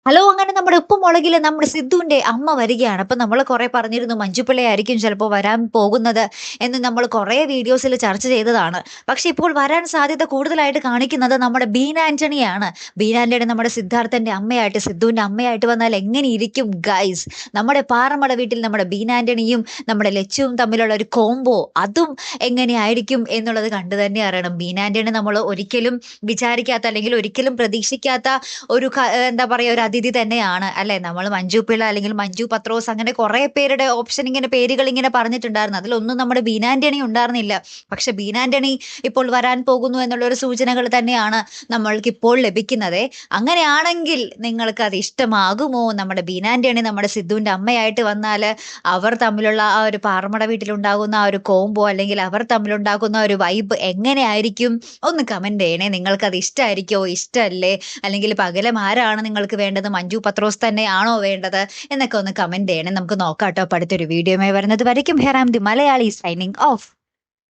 Hello! അങ്ങനെ നമ്മുടെ ഉപ്പും മുളകില് നമ്മുടെ സിദ്ധുവിന്റെ അമ്മ വരികയാണ്. അപ്പൊ നമ്മള് കുറെ പറഞ്ഞിരുന്നു മഞ്ജുപിള്ളയായിരിക്കും ചിലപ്പോ വരാൻ പോകുന്നത് എന്ന് നമ്മൾ കുറെ വീഡിയോസിൽ ചർച്ച ചെയ്തതാണ്. പക്ഷെ ഇപ്പോൾ വരാൻ സാധ്യത കൂടുതലായിട്ട് കാണിക്കുന്നത് നമ്മുടെ ബീന ആന്റണിയാണ്. ബീന ആന്റണി നമ്മുടെ സിദ്ധാർത്ഥന്റെ അമ്മയായിട്ട് സിദ്ധുവിന്റെ അമ്മയായിട്ട് വന്നാൽ എങ്ങനെയിരിക്കും ഗയ്സ്? നമ്മുടെ പാറമട വീട്ടിൽ നമ്മുടെ ബീന ആന്റണിയും നമ്മുടെ ലച്ചുവും തമ്മിലുള്ള ഒരു കോംബോ അതും എങ്ങനെയായിരിക്കും എന്നുള്ളത് കണ്ടു തന്നെ അറിയണം. ബീന ആന്റണി നമ്മൾ ഒരിക്കലും വിചാരിക്കാത്ത അല്ലെങ്കിൽ ഒരിക്കലും പ്രതീക്ഷിക്കാത്ത ഒരു എന്താ പറയാ ഒരു അതിഥി തന്നെയാണ് അല്ലെ. നമ്മൾ മഞ്ജു പിള്ള അല്ലെങ്കിൽ മഞ്ജു പത്രോസ് അങ്ങനെ കുറെ പേരുടെ ഓപ്ഷൻ ഇങ്ങനെ പേരുകൾ ഇങ്ങനെ പറഞ്ഞിട്ടുണ്ടായിരുന്നു. അതിലൊന്നും നമ്മുടെ ബീന ആന്റണി ഉണ്ടായിരുന്നില്ല. പക്ഷെ ബീന ആന്റണി ഇപ്പോൾ വരാൻ പോകുന്നു എന്നുള്ള ഒരു സൂചനകൾ തന്നെയാണ് നമ്മൾക്ക് ഇപ്പോൾ ലഭിക്കുന്നത്. അങ്ങനെയാണെങ്കിൽ നിങ്ങൾക്ക് അത് ഇഷ്ടമാകുമോ? നമ്മുടെ ബീന ആന്റണി നമ്മുടെ സിദ്ധുവിന്റെ അമ്മയായിട്ട് വന്നാൽ അവർ തമ്മിലുള്ള ആ ഒരു പാറമട വീട്ടിലുണ്ടാകുന്ന ആ ഒരു കോംബോ അല്ലെങ്കിൽ അവർ തമ്മിലുണ്ടാകുന്ന ഒരു വൈബ് എങ്ങനെയായിരിക്കും? ഒന്ന് കമന്റ് ചെയ്യണേ. നിങ്ങൾക്ക് അത് ഇഷ്ടമായിരിക്കോ? ഇഷ്ടമല്ലേ? അല്ലെങ്കിൽ പകരം ആരാണ് നിങ്ങൾക്ക് വേണ്ടത്? മഞ്ജു പത്രോസ് തന്നെയാണോ വേണ്ടത് എന്നൊക്കെ ഒന്ന് കമന്റ് ചെയ്യണേ. നമുക്ക് നോക്കാം ട്ടോ. അടുത്തൊരു വീഡിയോയുമായി വരുന്നത് വരയ്ക്കും. ഹെറാം ദി മലയാളി സൈനിങ് ഓഫ്.